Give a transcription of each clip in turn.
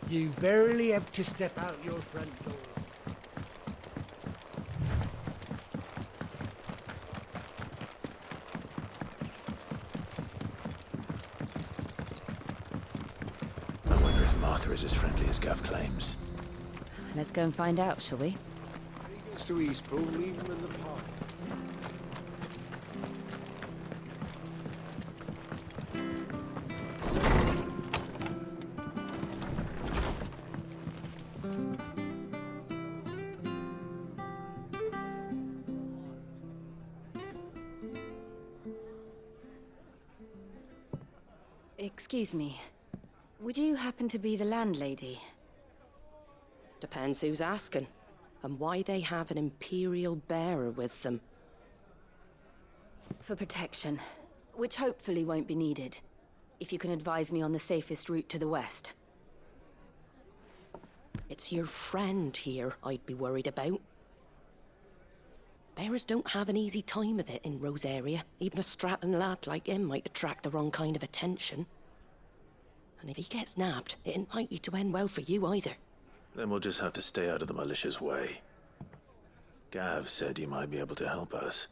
You barely have to step out your front door. I wonder if Martha is as friendly as Gav claims. Let's go and find out, shall we? He goes to Eastpool, leave him in the park. Excuse me. Would you happen to be the landlady? Depends who's asking, and why they have an Imperial bearer with them. For protection, which hopefully won't be needed. If you can advise me on the safest route to the west. It's your friend here I'd be worried about. Bearers don't have an easy time of it in Rosaria. Even a strapping lad like him might attract the wrong kind of attention. And if he gets nabbed, it ain't likely to end well for you either. Then we'll just have to stay out of the malicious way. Gav said he might be able to help us.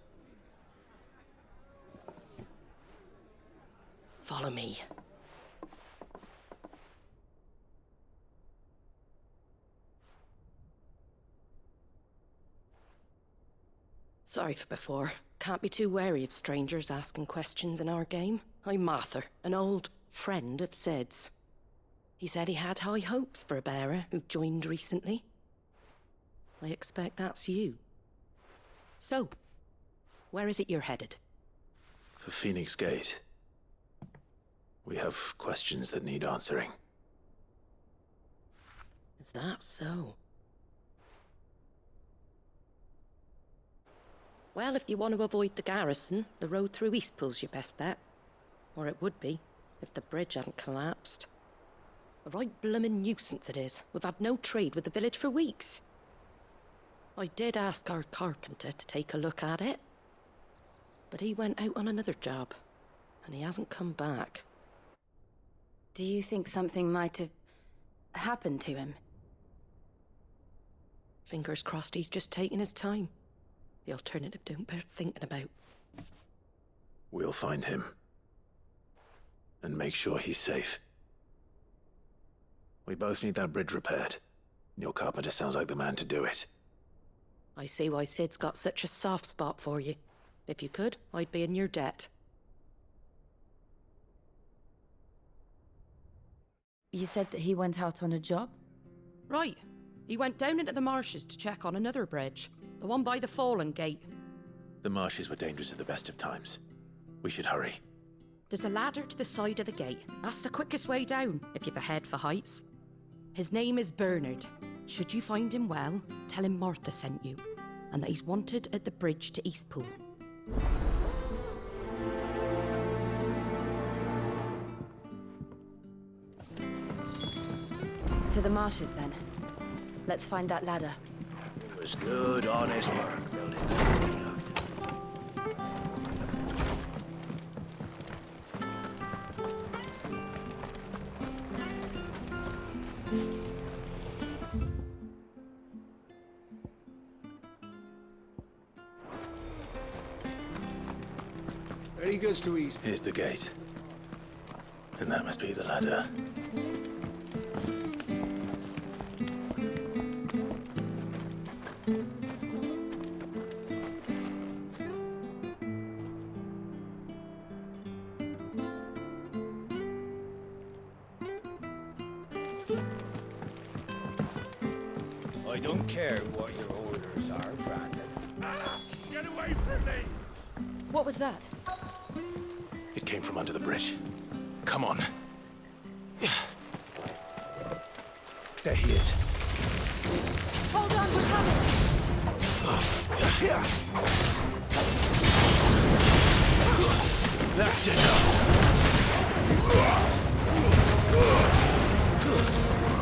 Follow me. Sorry for before. Can't be too wary of strangers asking questions in our game. I'm Martha, an old friend of Sid's. He said he had high hopes for a bearer who joined recently. I expect that's you. So, where is it you're headed? For Phoenix Gate. We have questions that need answering. Is that so? Well, if you want to avoid the garrison, the road through Eastpool's your best bet. Or it would be, if the bridge hadn't collapsed. A right bloomin' nuisance it is. We've had no trade with the village for weeks. I did ask our carpenter to take a look at it. But he went out on another job, and he hasn't come back. Do you think something might have happened to him? Fingers crossed he's just taking his time. The alternative don't bear thinking about. We'll find him. And make sure he's safe. We both need that bridge repaired. Your carpenter sounds like the man to do it. I see why Sid's got such a soft spot for you. If you could, I'd be in your debt. You said that he went out on a job? Right. He went down into the marshes to check on another bridge. The one by the Fallen Gate. The marshes were dangerous at the best of times. We should hurry. There's a ladder to the side of the gate. That's the quickest way down, if you've a head for heights. His name is Bernard. Should you find him well, tell him Martha sent you, and that he's wanted at the bridge to Eastpool. To the marshes, then. Let's find that ladder. It was good, honest work building the aqueduct. He goes to East. Here's the gate. And that must be the ladder. I don't care what your orders are, Brandon. Ah! Get away from me! What was that? It came from under the bridge. Come on. There he is. Hold on, we're coming! That's enough.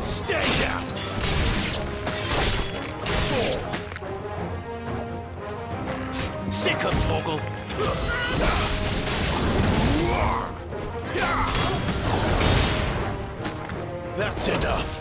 Stay down. Sick him, Torgal. That's it. enough.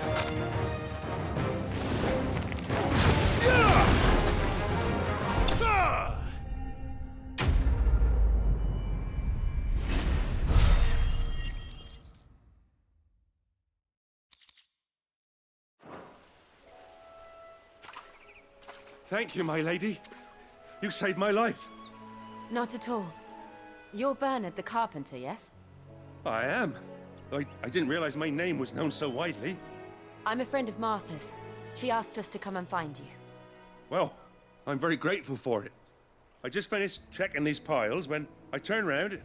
Thank you, my lady. You saved my life. Not at all. You're Bernard the carpenter, yes? I am. I didn't realize my name was known so widely. I'm a friend of Martha's. She asked us to come and find you. Well, I'm very grateful for it. I just finished checking these piles when I turn round.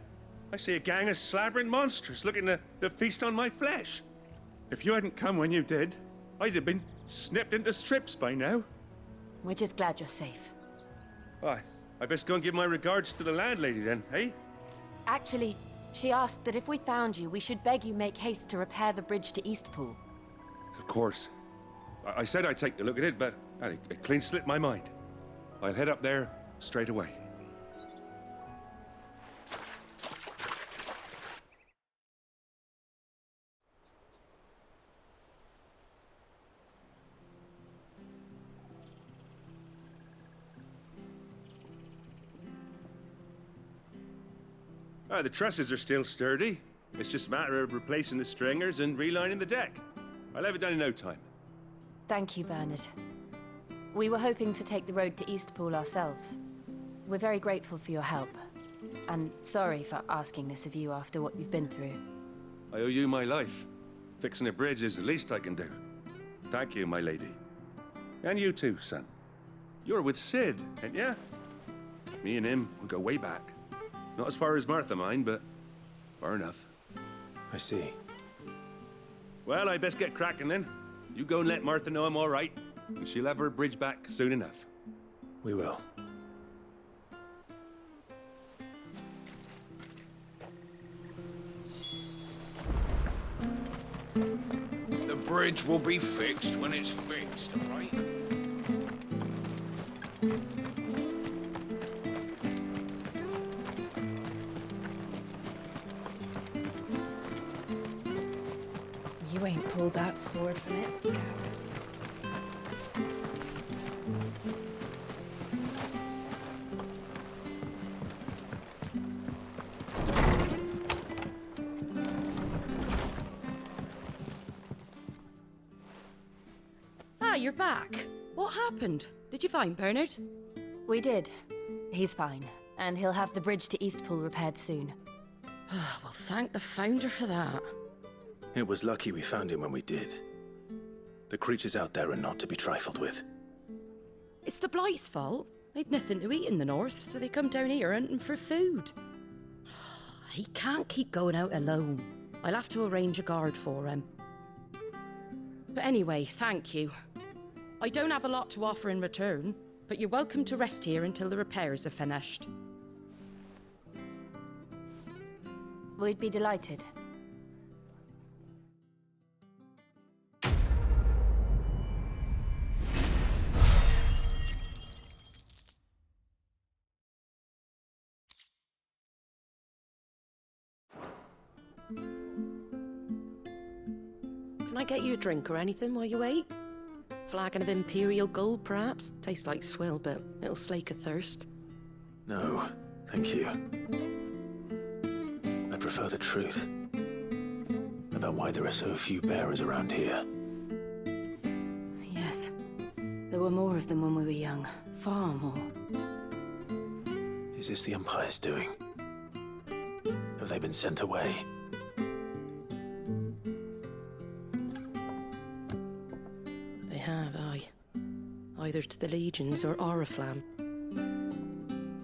I see a gang of slavering monsters looking to feast on my flesh. If you hadn't come when you did, I'd have been snipped into strips by now. We're just glad you're safe. Why, I best go and give my regards to the landlady then, eh? Actually, she asked that if we found you, we should beg you make haste to repair the bridge to Eastpool. Of course. I said I'd take a look at it, but it clean slipped my mind. I'll head up there straight away. The trusses are still sturdy. It's just a matter of replacing the stringers and relining the deck. I'll have it done in no time. Thank you, Bernard. We were hoping to take the road to Eastpool ourselves. We're very grateful for your help. And sorry for asking this of you after what you've been through. I owe you my life. Fixing a bridge is the least I can do. Thank you, my lady. And you too, son. You're with Sid, ain't ya? Me and him, we go way back. Not as far as Martha, mind, but far enough. I see. Well, I best get cracking then. You go and let Martha know I'm all right, and she'll have her bridge back soon enough. We will. The bridge will be fixed when it's fixed, all right? You ain't pulled that sword from its scabbard. Ah, you're back. What happened? Did you find Bernard? We did. He's fine, and he'll have the bridge to Eastpool repaired soon. Well, thank the Founder for that. It was lucky we found him when we did. The creatures out there are not to be trifled with. It's the Blight's fault. They'd nothing to eat in the north, so they come down here hunting for food. He can't keep going out alone. I'll have to arrange a guard for him. But anyway, thank you. I don't have a lot to offer in return, but you're welcome to rest here until the repairs are finished. We'd be delighted. Can I get you a drink or anything while you wait? Flagon of Imperial Gold, perhaps? Tastes like swill, but it'll slake a thirst. No, thank you. I prefer the truth. About why there are so few bearers around here. Yes. There were more of them when we were young. Far more. Is this the Empire's doing? Have they been sent away? They have, aye. Either to the Legions or Oriflamme.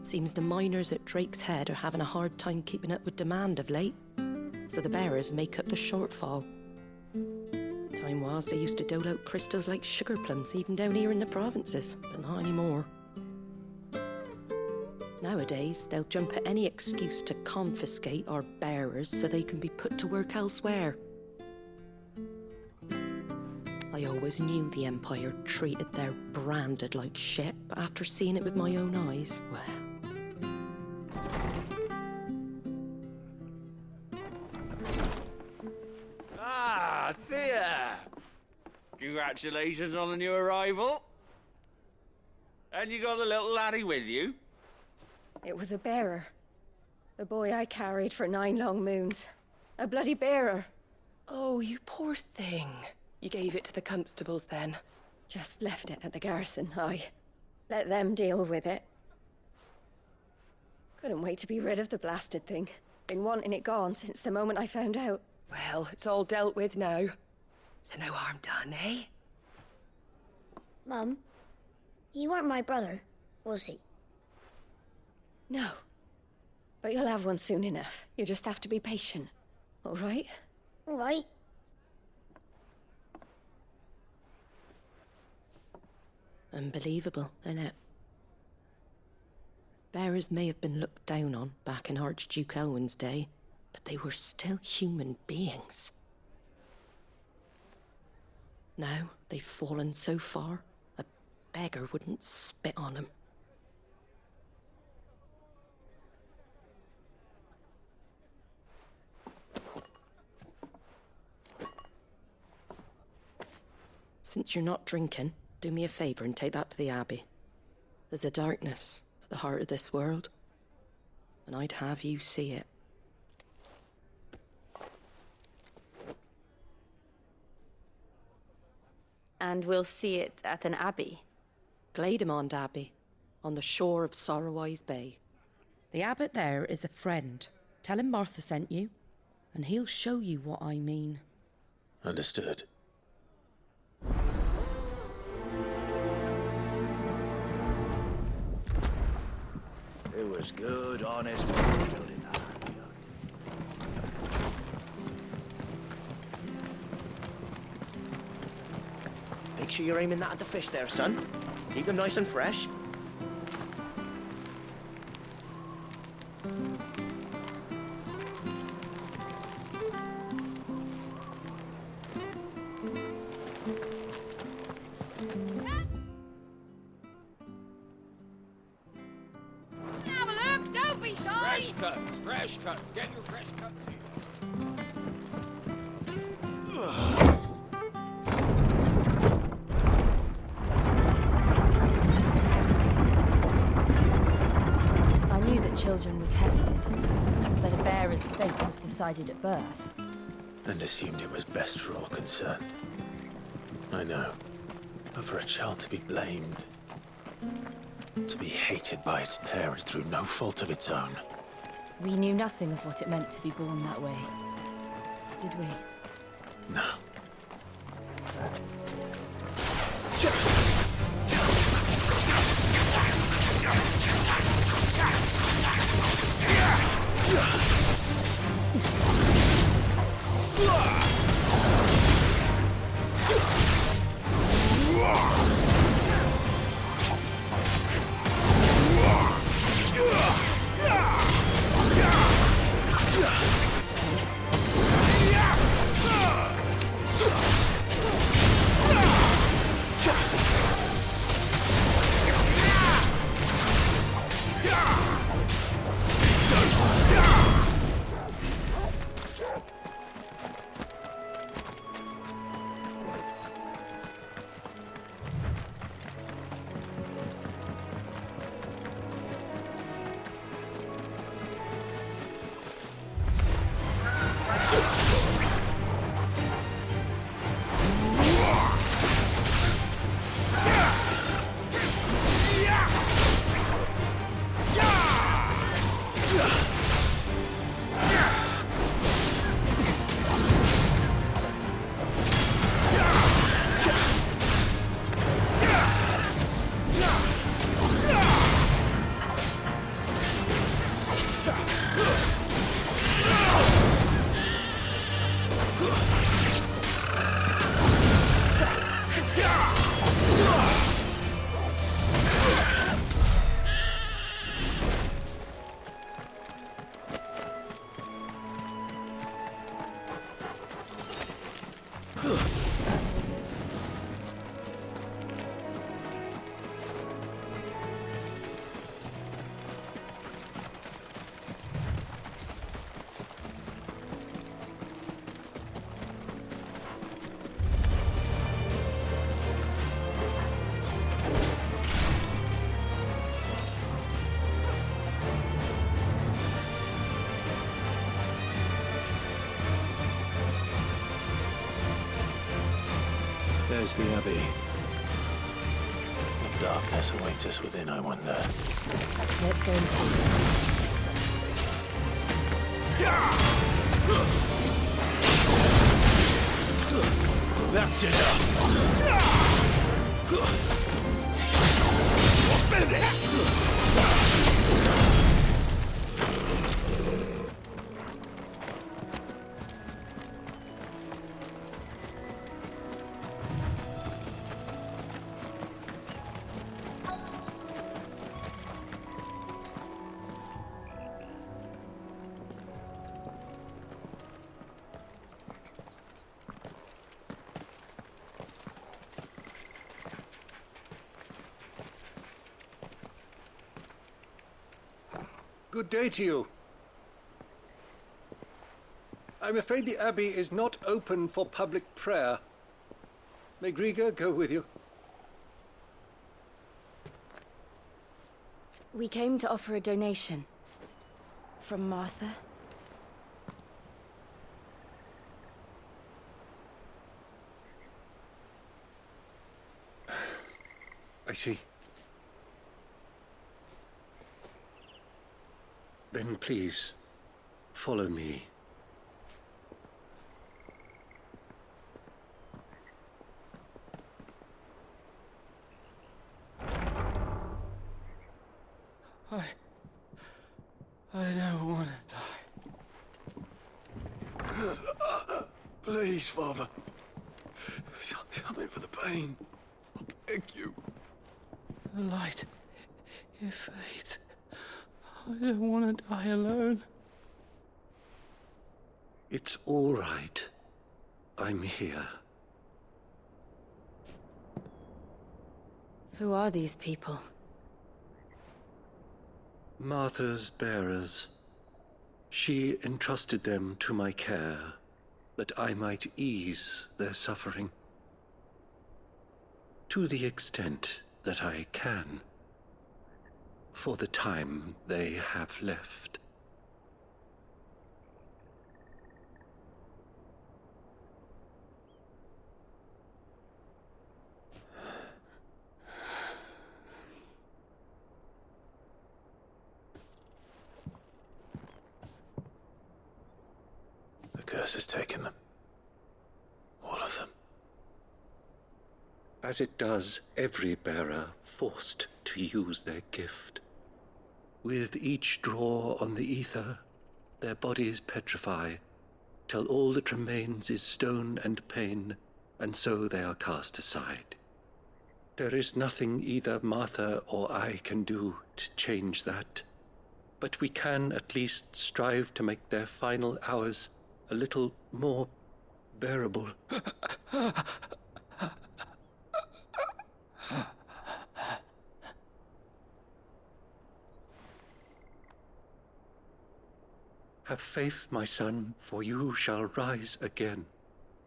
Seems the miners at Drake's Head are having a hard time keeping up with demand of late, so the bearers make up the shortfall. Time was they used to dole out crystals like sugar plums even down here in the provinces, but not anymore. Nowadays, they'll jump at any excuse to confiscate our bearers so they can be put to work elsewhere. I always knew the Empire treated their branded like shit, but after seeing it with my own eyes, well... Ah, there! Congratulations on the new arrival. And you got the little laddie with you? It was a bearer. The boy I carried for 9 long moons. A bloody bearer. Oh, you poor thing. You gave it to the constables then? Just left it at the garrison, let them deal with it. Couldn't wait to be rid of the blasted thing. Been wanting it gone since the moment I found out. Well, it's all dealt with now. So no harm done, eh? Mum, he weren't my brother, was he? No. But you'll have one soon enough. You just have to be patient. All right? All right. Unbelievable, innit? Bearers may have been looked down on back in Archduke Elwin's day, but they were still human beings. Now they've fallen so far, a beggar wouldn't spit on them. Since you're not drinking, do me a favour and take that to the Abbey. There's a darkness at the heart of this world, and I'd have you see it. And we'll see it at an abbey. Glademond Abbey, on the shore of Sorrowise Bay. The abbot there is a friend. Tell him Martha sent you, and he'll show you what I mean. Understood. It was good, honest work building that. Make sure you're aiming that at the fish there, son. Keep them nice and fresh. Have a look, don't be shy! Fresh cuts, fresh cuts. Get your fresh cuts here. I knew that children were tested, that a bearer's fate was decided at birth. And assumed it was best for all concerned. I know. But for a child to be blamed, to be hated by its parents through no fault of its own. We knew nothing of what it meant to be born that way, did we? No. There's the Abbey. What darkness awaits us within, I wonder. Let's go and see. That's enough! You're finished! Good day to you. I'm afraid the Abbey is not open for public prayer. May Griga go with you? We came to offer a donation. From Martha. I see. Then please, follow me. I don't want to die. Please, Father. Come in for the pain. I beg you. The light, it fades. I don't want to die alone. It's all right. I'm here. Who are these people? Martha's bearers. She entrusted them to my care, that I might ease their suffering. To the extent that I can, for the time they have left. The curse has taken them. All of them. As it does every bearer forced to use their gift. With each draw on the ether, their bodies petrify, till all that remains is stone and pain, and so they are cast aside. There is nothing either Martha or I can do to change that, but we can at least strive to make their final hours a little more bearable. Have faith, my son, for you shall rise again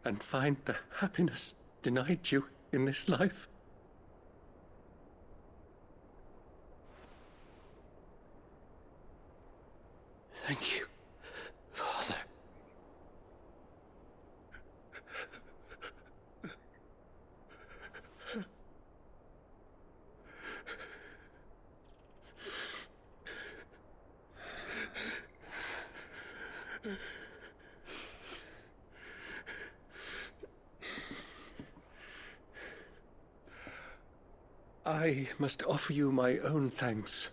and find the happiness denied you in this life. Thank you, Father. I must offer you my own thanks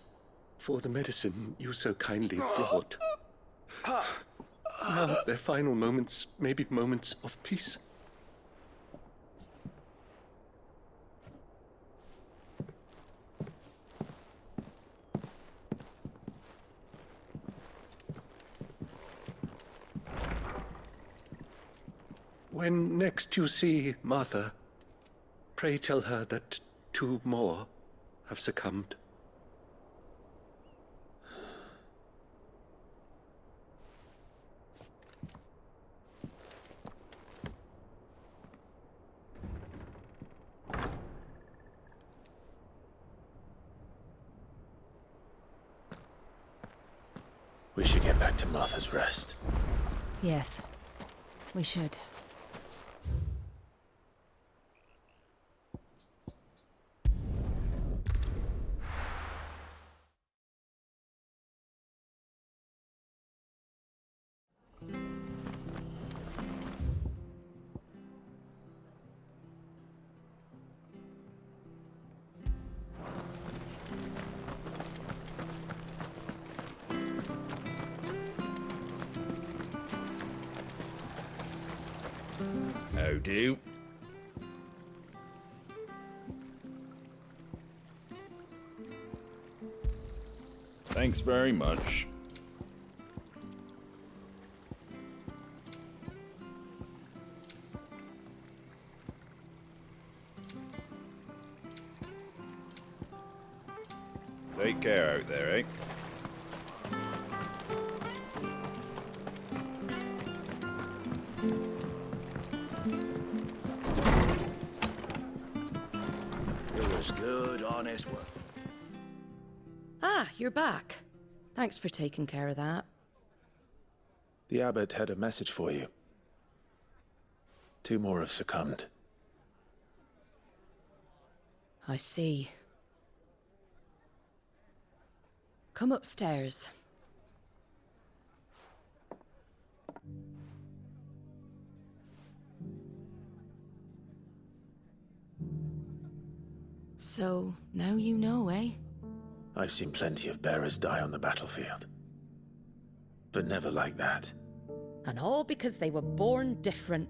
for the medicine you so kindly brought. Now their final moments may be moments of peace. When next you see Martha, pray tell her that 2 more have succumbed. We should get back to Martha's Rest. Yes, we should. do. Thanks very much. Take care out there, eh? It was good, honest work. Ah, you're back. Thanks for taking care of that. The abbot had a message for you. 2 more have succumbed. I see. Come upstairs. So, now you know, eh? I've seen plenty of bearers die on the battlefield. But never like that. And all because they were born different.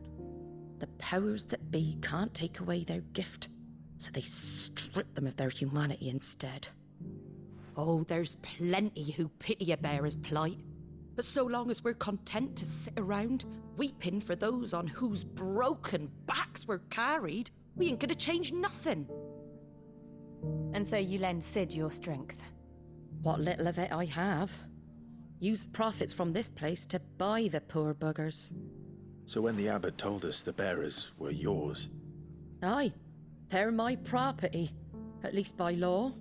The powers that be can't take away their gift, so they strip them of their humanity instead. Oh, there's plenty who pity a bearer's plight. But so long as we're content to sit around, weeping for those on whose broken backs we're carried, we ain't gonna change nothing. And so you lend Sid your strength. What little of it I have. Use profits from this place to buy the poor buggers. So when the abbot told us the bearers were yours... Aye, they're my property, at least by law.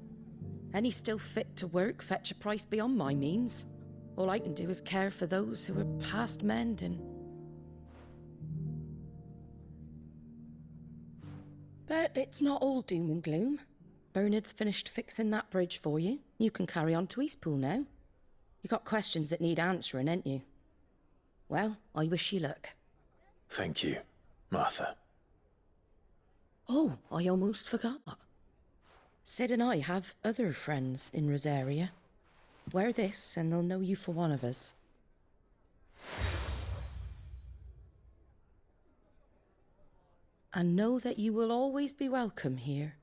Any still fit to work fetch a price beyond my means. All I can do is care for those who are past mending. But it's not all doom and gloom. Bernard's finished fixing that bridge for you. You can carry on to Eastpool now. You got questions that need answering, ain't you? Well, I wish you luck. Thank you, Martha. Oh, I almost forgot. Sid and I have other friends in Rosaria. Wear this and they'll know you for one of us. And know that you will always be welcome here.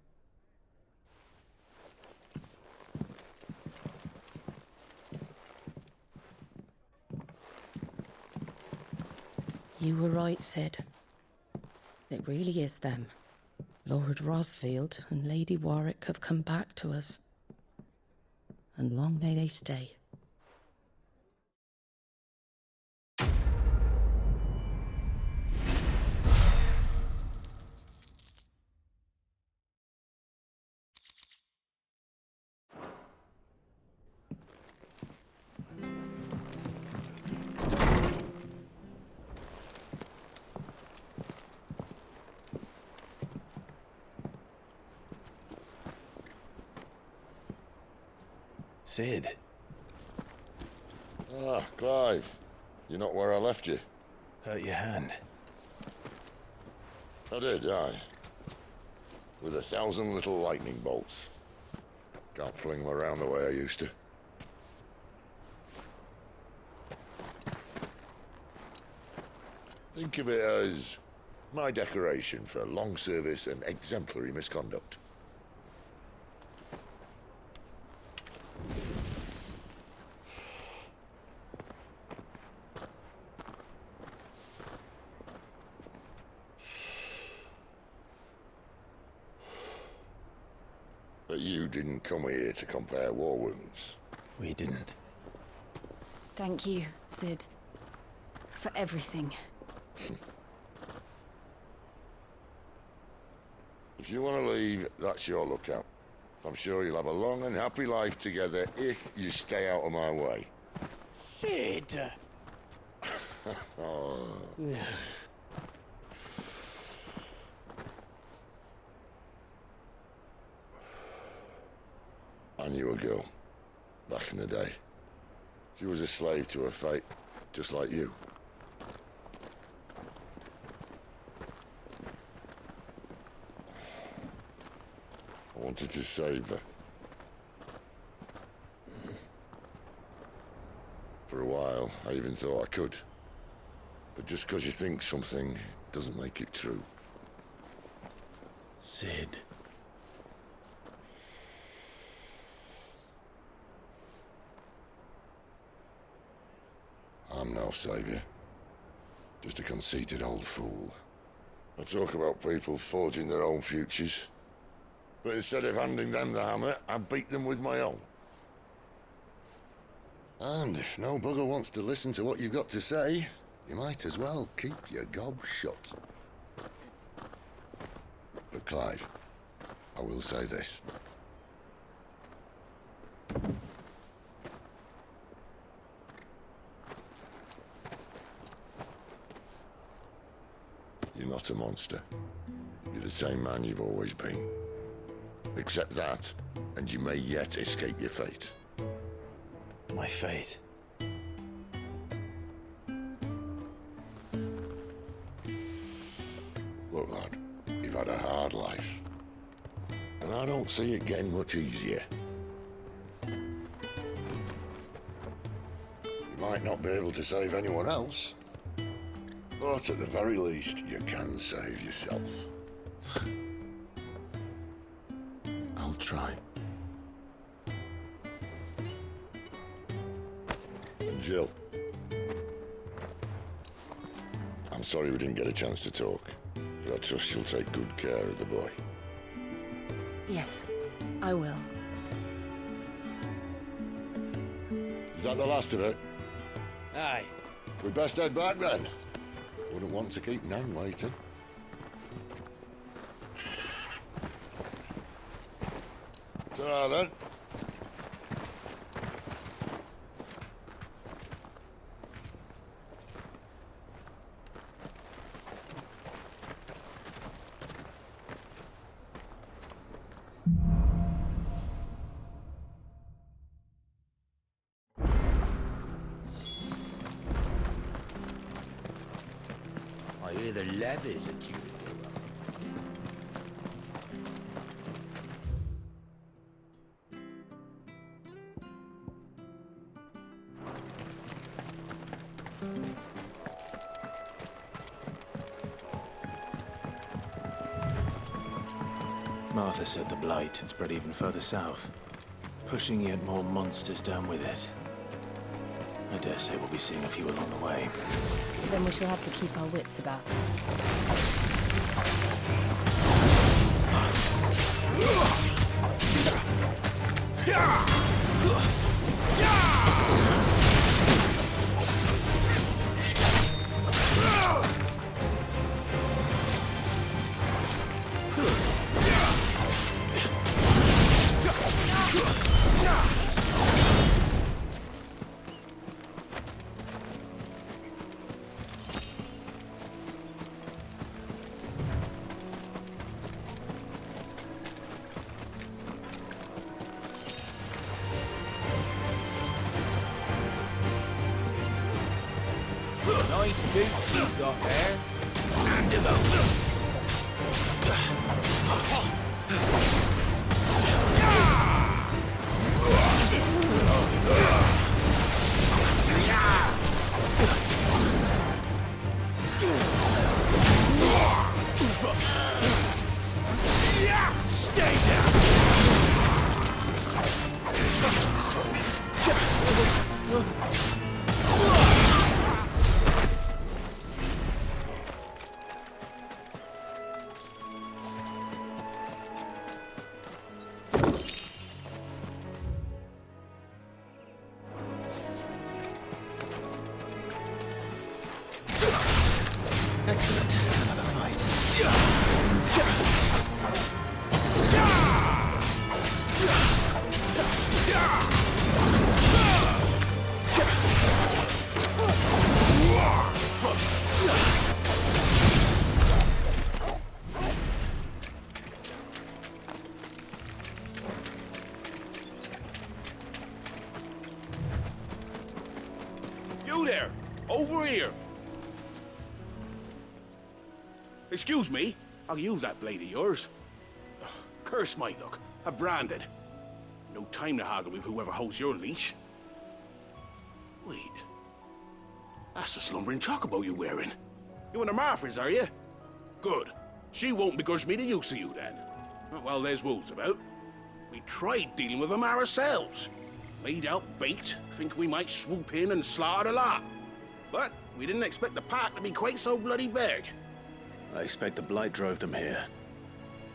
You were right, Sid. It really is them. Lord Rosfield and Lady Warwick have come back to us. And long may they stay. Sid. Ah, Clive. You're not where I left you. Hurt your hand. I did, aye. With 1,000 little lightning bolts. Can't fling them around the way I used to. Think of it as my decoration for long service and exemplary misconduct. But you didn't come here to compare war wounds. We didn't. Thank you, Sid. For everything. If you want to leave, that's your lookout. I'm sure you'll have a long and happy life together if you stay out of my way. Sid! Oh. I knew a girl, back in the day. She was a slave to her fate, just like you. I wanted to save her. For a while, I even thought I could. But just because you think something doesn't make it true. Sid. I'm no saviour. Just a conceited old fool. I talk about people forging their own futures. But instead of handing them the hammer, I beat them with my own. And if no bugger wants to listen to what you've got to say, you might as well keep your gob shut. But Clive, I will say this. You're not a monster. You're the same man you've always been. Accept that, and you may yet escape your fate. My fate. Look, lad, you've had a hard life. And I don't see it getting much easier. You might not be able to save anyone else, but at the very least, you can save yourself. I'll try. And Jill, I'm sorry we didn't get a chance to talk, but I trust she'll take good care of the boy. Yes, I will. Is that the last of it? Aye. We'd best head back then. Wouldn't want to keep Nan waiting. Ta-ra then. I hear the levies are due. Martha said the Blight had spread even further south, pushing yet more monsters down with it. I dare say we'll be seeing a few along the way. Then we shall have to keep our wits about us. Nice boots you've got there. Hand him over. Stay down. Excellent. Another fight. You there! Over here! Excuse me, I'll use that blade of yours. Ugh, curse my luck, I'm branded. No time to haggle with whoever holds your leash. Wait, that's the slumbering chocobo you're wearing. You in the Marfors, are you? Good. She won't begrudge me the use of you, then. Well, there's wolves about. We tried dealing with them ourselves. Laid out bait, think we might swoop in and slaughter the lot. But we didn't expect the park to be quite so bloody big. I expect the blight drove them here.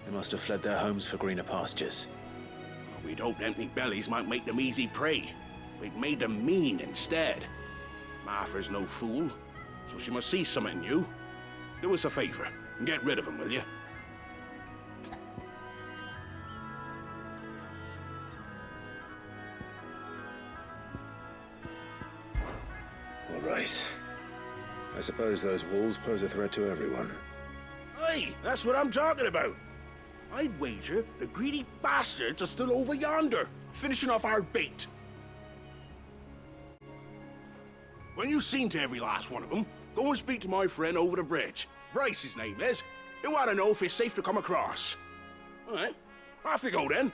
They must have fled their homes for greener pastures. We'd hoped empty bellies might make them easy prey. We'd made them mean instead. Martha's no fool, so she must see something in you. Do us a favor and get rid of them, will you? All right. I suppose those wolves pose a threat to everyone. Hey, that's what I'm talking about. I'd wager the greedy bastards are still over yonder, finishing off our bait. When you've seen to every last one of them, go and speak to my friend over the bridge. Bryce, his name is. He'll want to know if it's safe to come across. All right, off you go then.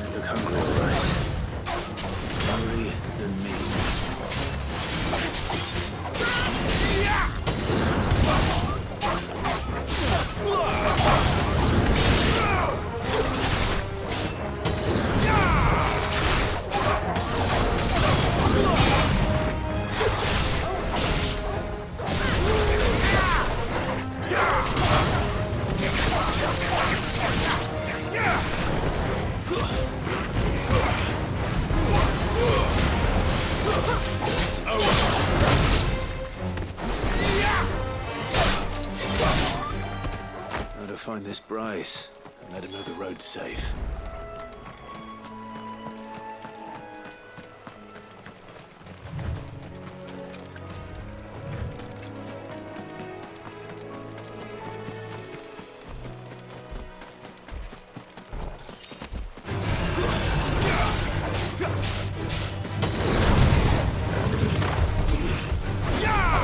They look hungry, all right. Hungry and mean. Now to find this Bryce and let him know the road's safe. Yeah!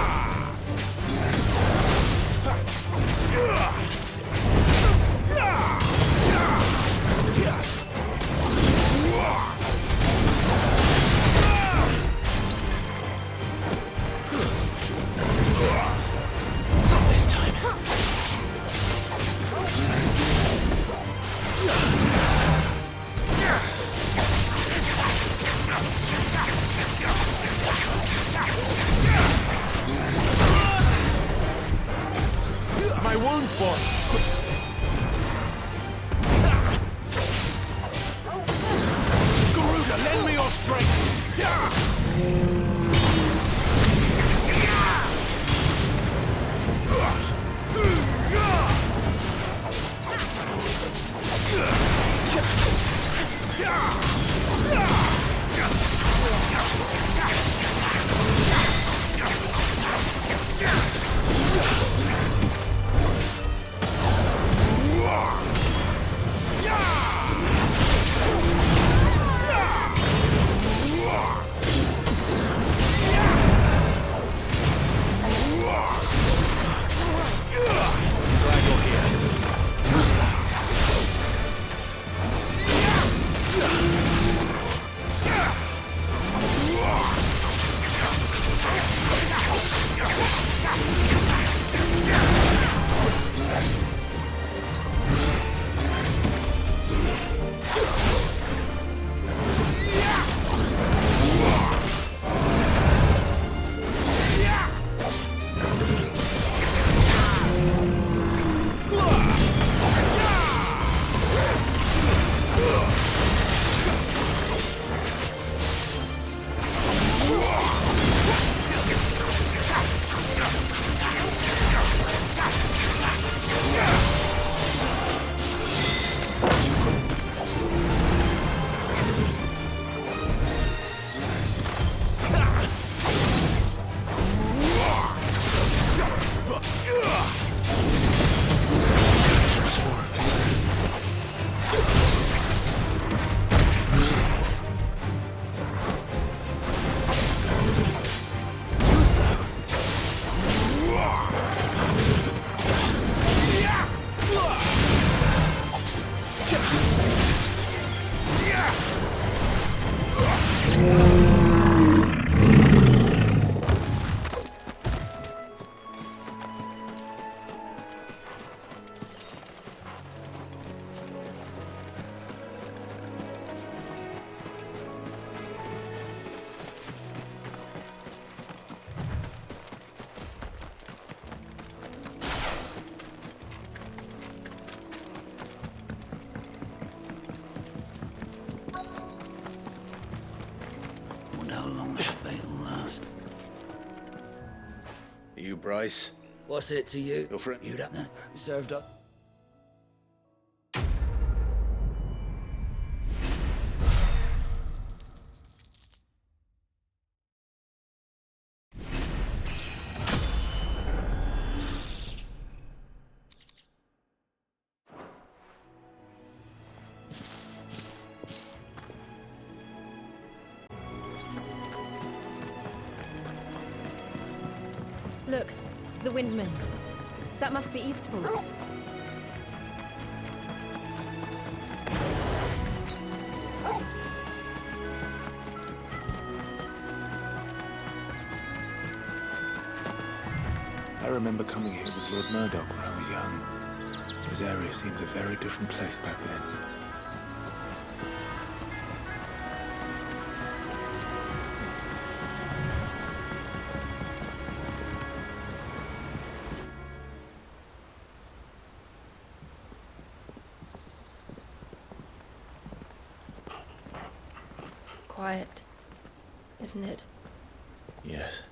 Bryce. What's it to you? Your friend. You that served up. Look, the windmills. That must be Eastpool. I remember coming here with Lord Murdoch when I was young. This area seemed a very different place back then. Quiet, isn't it? Yes.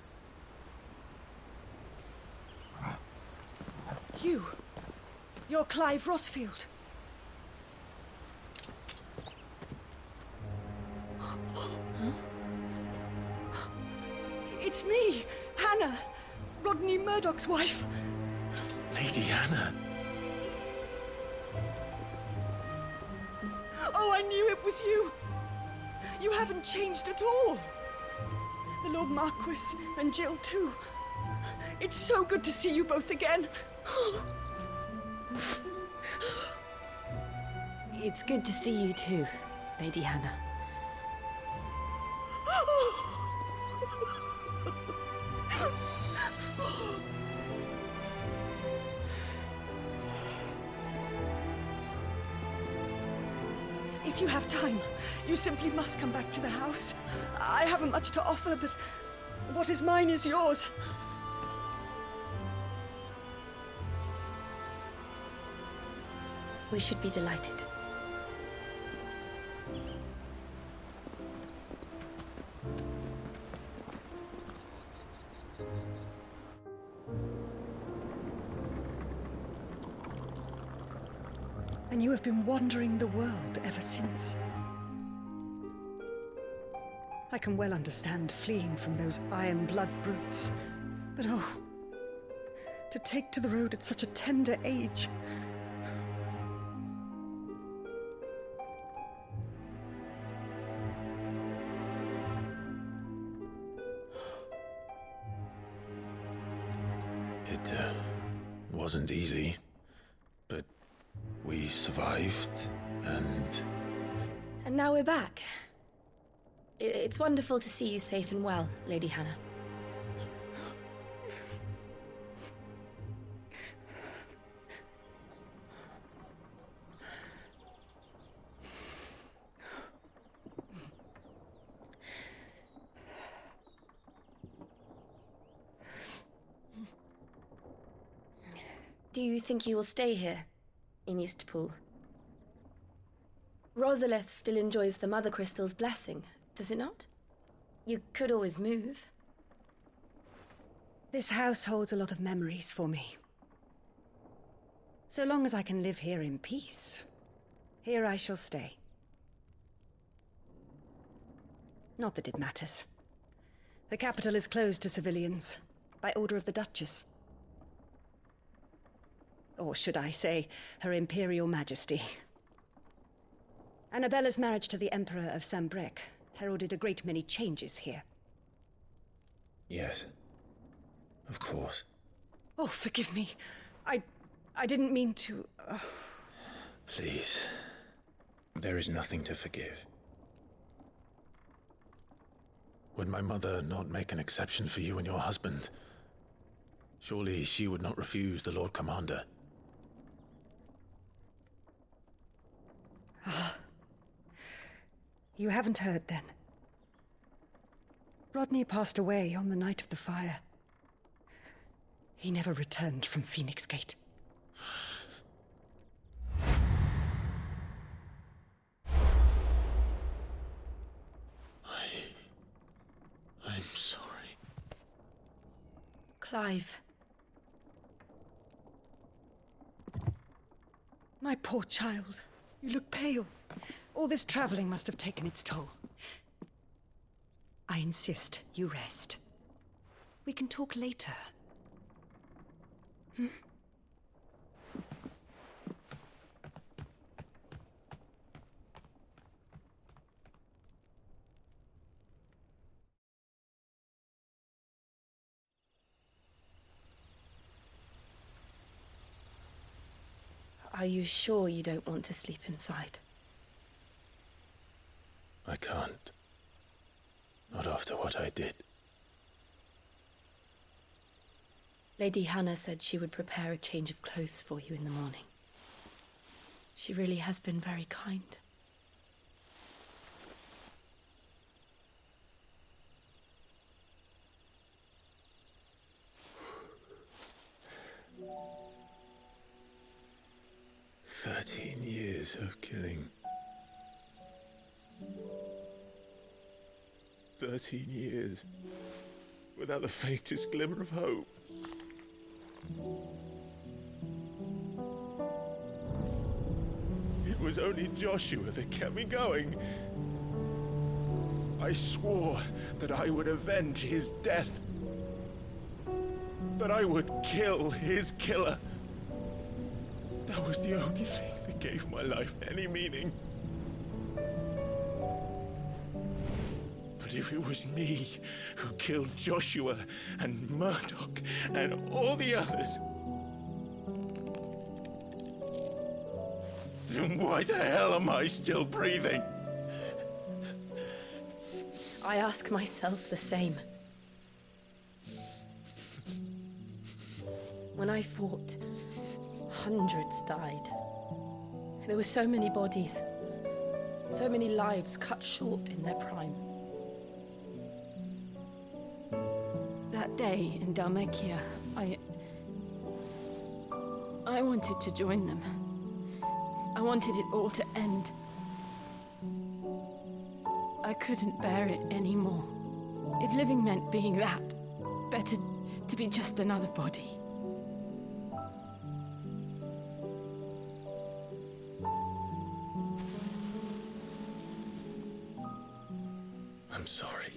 You're Clive Rossfield. It's me, Hannah, Rodney Murdoch's wife. Lady Hannah. Oh, I knew it was you. You haven't changed at all. The Lord Marquis and Jill too. It's so good to see you both again. It's good to see you too, Lady Hannah. If you have time, you simply must come back to the house. I haven't much to offer, but what is mine is yours. We should be delighted. And you have been wandering the world ever since. I can well understand fleeing from those iron blood brutes, but oh, to take to the road at such a tender age. It wasn't easy, but we survived, and... And now we're back. It's wonderful to see you safe and well, Lady Hannah. Do you think you will stay here, in Eastpool? Rosalith still enjoys the Mother Crystal's blessing, does it not? You could always move. This house holds a lot of memories for me. So long as I can live here in peace, here I shall stay. Not that it matters. The capital is closed to civilians, by order of the Duchess. Or should I say, Her Imperial Majesty. Annabella's marriage to the Emperor of Sambrec heralded a great many changes here. Yes. Of course. Oh, forgive me. I didn't mean to... Please. There is nothing to forgive. Would my mother not make an exception for you and your husband? Surely she would not refuse the Lord Commander. You haven't heard, then. Rodney passed away on the night of the fire. He never returned from Phoenix Gate. I'm sorry. Clive, My poor child. You look pale. All this traveling must have taken its toll. I insist you rest. We can talk later. Hmm? Are you sure you don't want to sleep inside? I can't. Not after what I did. Lady Hannah said she would prepare a change of clothes for you in the morning. She really has been very kind. 13 years of killing. 13 years without the faintest glimmer of hope. It was only Joshua that kept me going. I swore that I would avenge his death. That I would kill his killer. That was the only thing that gave my life any meaning. But if it was me who killed Joshua and Murdoch and all the others, then why the hell am I still breathing? I ask myself the same. When I fought, hundreds died. There were so many bodies, so many lives cut short in their prime. That day in Dalmekia, I wanted to join them. I wanted it all to end. I couldn't bear it anymore. If living meant being that, better to be just another body. I'm sorry.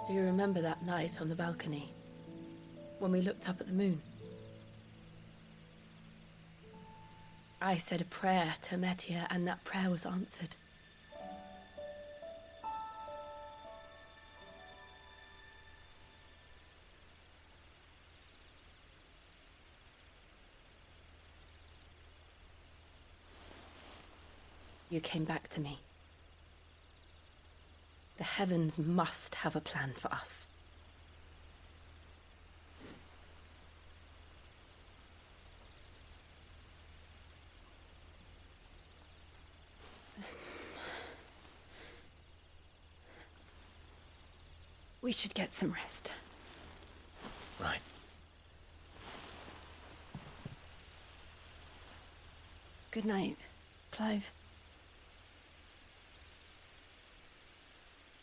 Do you remember that night on the balcony, when we looked up at the moon? I said a prayer to Metia, and that prayer was answered. You came back to me. The heavens must have a plan for us. We should get some rest. Right. Good night, Clive.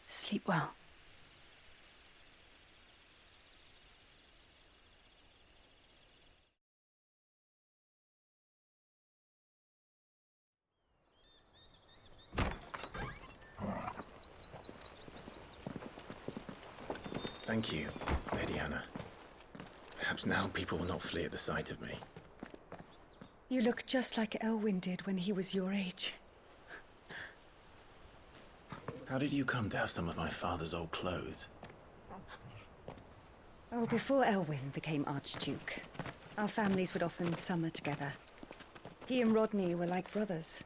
Sleep well. Thank you, Lady Hannah. Perhaps now people will not flee at the sight of me. You look just like Elwyn did when he was your age. How did you come to have some of my father's old clothes? Oh, before Elwyn became Archduke, our families would often summer together. He and Rodney were like brothers.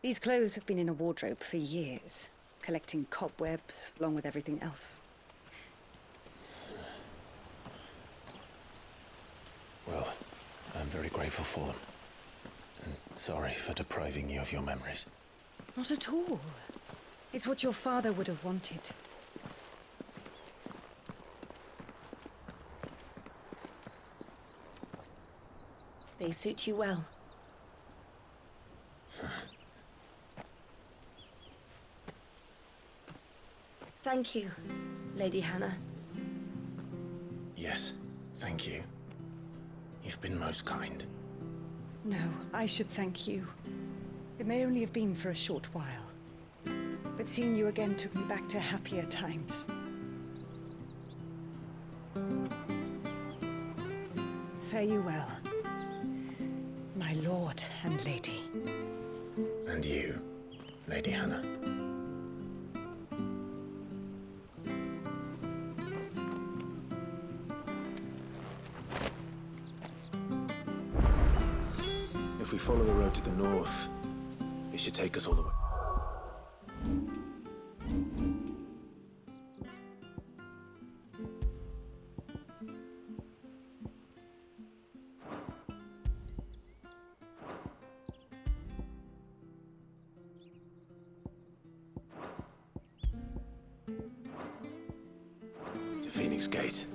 These clothes have been in a wardrobe for years, collecting cobwebs along with everything else. Well, I'm very grateful for them. And sorry for depriving you of your memories. Not at all. It's what your father would have wanted. They suit you well. Thank you, Lady Hannah. Yes, thank you. You've been most kind. No, I should thank you. It may only have been for a short while, but seeing you again took me back to happier times. Fare you well, my lord and lady. And you, Lady Hannah. If we follow the road to the north, it should take us all the way. To Phoenix Gate.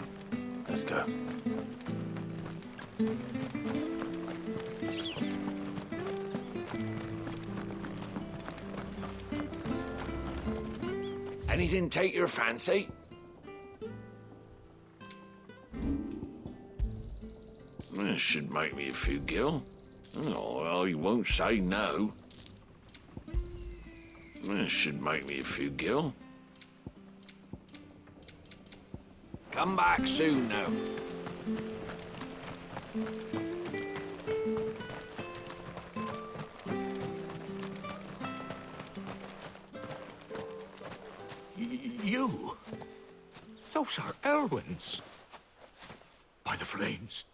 Let's go. Anything take your fancy? This should make me a few gil. Oh, I won't say no. This should make me a few gil. Come back soon now. You? Those are Elwyn's. By the flames.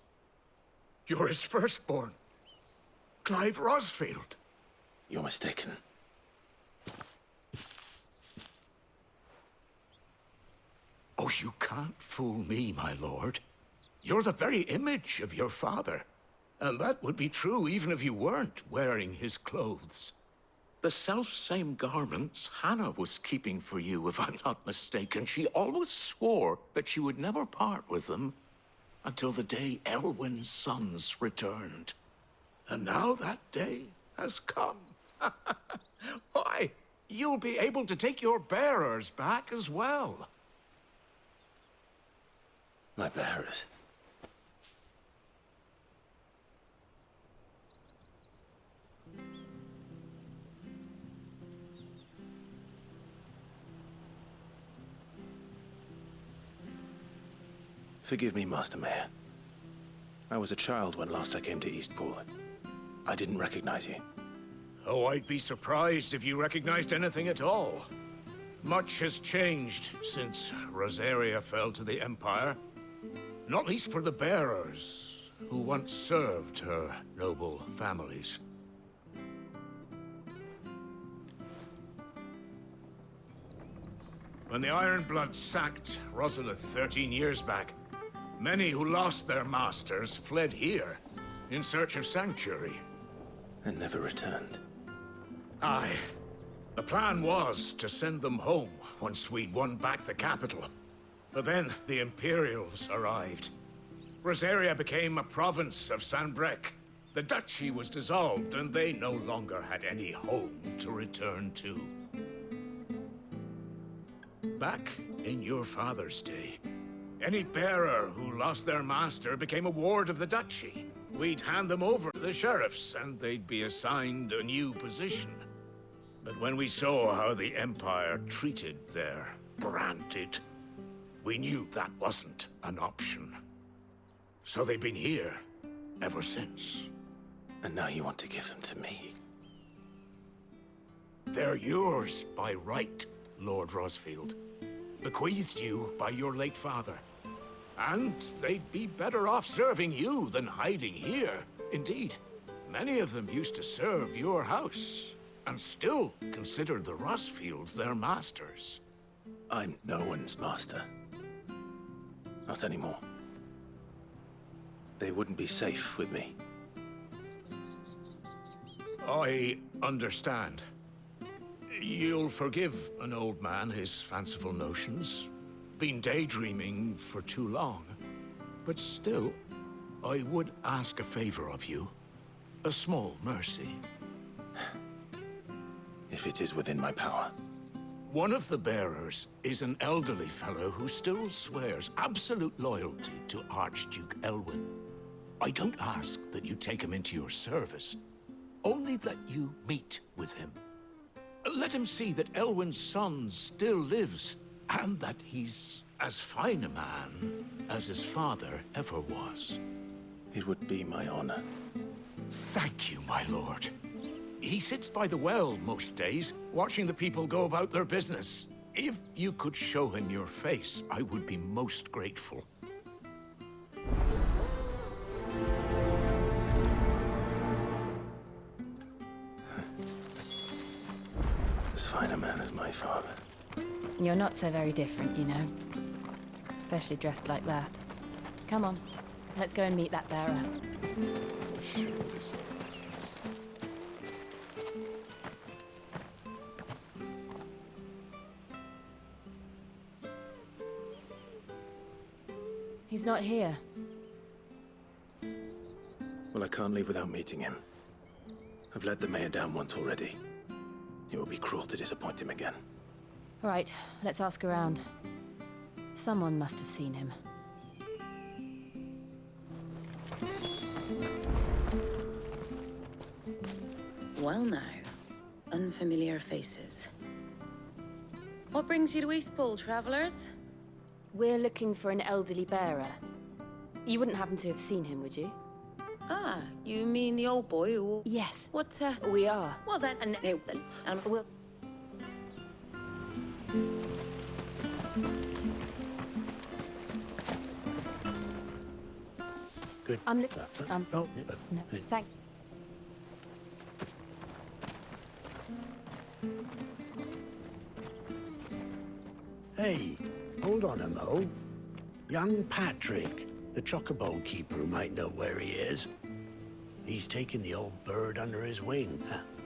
You're his firstborn. Clive Rosfield. You're mistaken. Oh, you can't fool me, my lord. You're the very image of your father. And that would be true even if you weren't wearing his clothes. The self-same garments Hannah was keeping for you, if I'm not mistaken. She always swore that she would never part with them until the day Elwyn's sons returned. And now that day has come. Why, you'll be able to take your bearers back as well. My bearers? Forgive me, Master Mayor. I was a child when last I came to Eastpool. I didn't recognize you. Oh, I'd be surprised if you recognized anything at all. Much has changed since Rosaria fell to the Empire. Not least for the bearers, who once served her noble families. When the Ironbloods sacked Rosalith 13 years back, many who lost their masters fled here in search of sanctuary. And never returned. Aye. The plan was to send them home once we'd won back the capital. But then the Imperials arrived. Rosaria became a province of Sanbreque. The duchy was dissolved, and they no longer had any home to return to. Back in your father's day, any bearer who lost their master became a ward of the duchy. We'd hand them over to the sheriffs, and they'd be assigned a new position. But when we saw how the Empire treated their branded, we knew that wasn't an option. So they've been here ever since. And now you want to give them to me? They're yours by right, Lord Rosfield. Bequeathed you by your late father. And they'd be better off serving you than hiding here. Indeed, many of them used to serve your house, and still considered the Rosfields their masters. I'm no one's master. Not anymore. They wouldn't be safe with me. I understand. You'll forgive an old man his fanciful notions. Been daydreaming for too long. But still, I would ask a favor of you. A small mercy. If it is within my power. One of the bearers is an elderly fellow who still swears absolute loyalty to Archduke Elwyn. I don't ask that you take him into your service, only that you meet with him. Let him see that Elwyn's son still lives, and that he's as fine a man as his father ever was. It would be my honor. Thank you, my lord. He sits by the well most days, watching the people go about their business. If you could show him your face, I would be most grateful. As fine a man as my father. You're not so very different, you know. Especially dressed like that. Come on, let's go and meet that bearer. He's not here. Well, I can't leave without meeting him. I've let the mayor down once already. It would be cruel to disappoint him again. All right, let's ask around. Someone must have seen him. Well now, unfamiliar faces. What brings you to Eastpool, travellers? We're looking for an elderly bearer. You wouldn't happen to have seen him, would you? Ah, you mean the old boy who... Yes. What, We are. Well then, and We'll... Good. I'm looking... no, thank... Hey, hold on a mo. Young Patrick, the chocobo keeper, might know where he is. He's taken the old bird under his wing,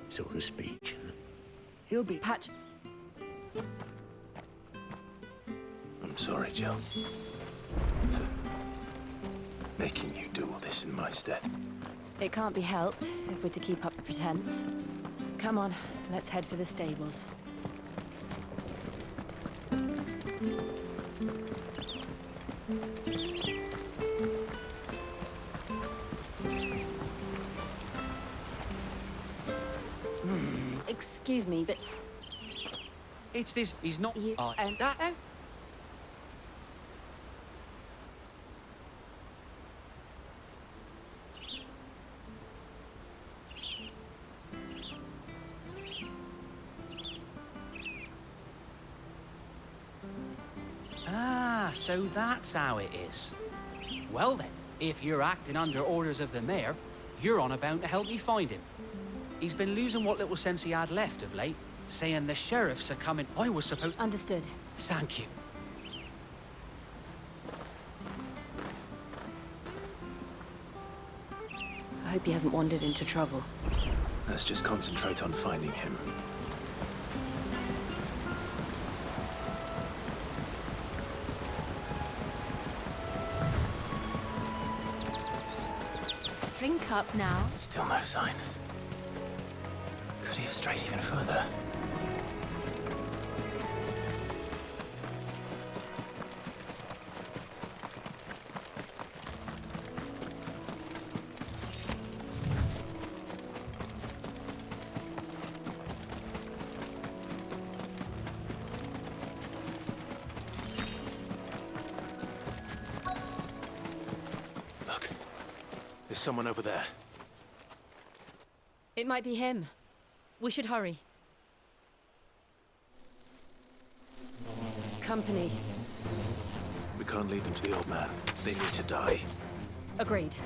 so to speak. He'll be... Patch... I'm sorry, Jill. For making you do all this in my stead. It can't be helped if we're to keep up the pretense. Come on, let's head for the stables. Excuse me, but... It's this. He's not. You... That. Ah, so that's how it is. Well then, if you're acting under orders of the mayor, you're on about to help me find him. He's been losing what little sense he had left of late, saying the sheriffs are coming. I was supposed... Understood. Thank you. I hope he hasn't wandered into trouble. Let's just concentrate on finding him. Drink up now. Still no sign. Could he have strayed even further? Look, there's someone over there. It might be him. We should hurry. Company. We can't lead them to the old man. They need to die. Agreed.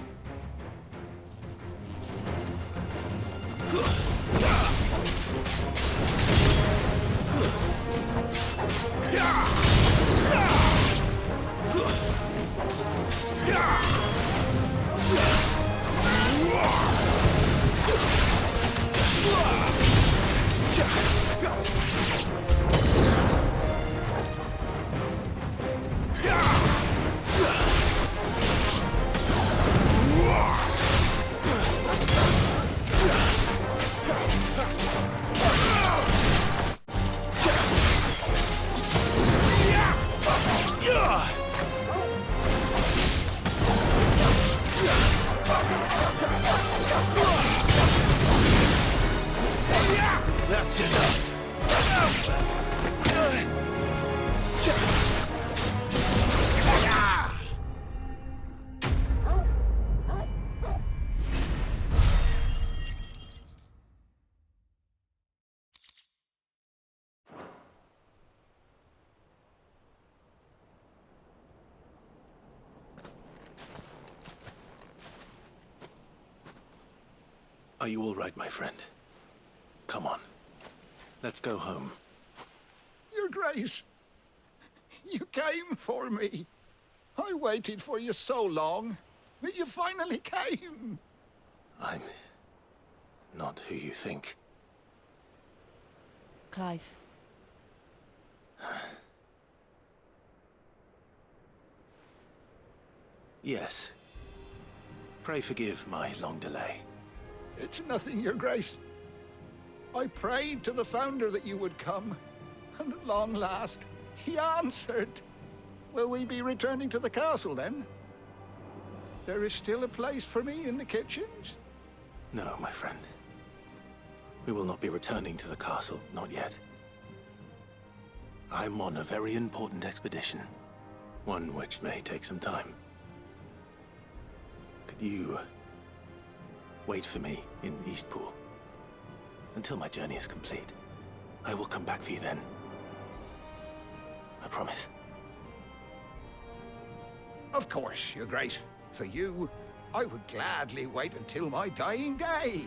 That's enough! Are you all right, my friend? Come on. Let's go home. Your Grace, you came for me. I waited for you so long, but you finally came. I'm not who you think. Clive. Yes. Pray forgive my long delay. It's nothing, Your Grace. I prayed to the Founder that you would come, and at long last, he answered. Will we be returning to the castle, then? There is still a place for me in the kitchens? No, my friend. We will not be returning to the castle, not yet. I'm on a very important expedition, one which may take some time. Could you wait for me in Eastpool until my journey is complete? I will come back for you then. I promise. Of course, Your Grace. For you, I would gladly wait until my dying day.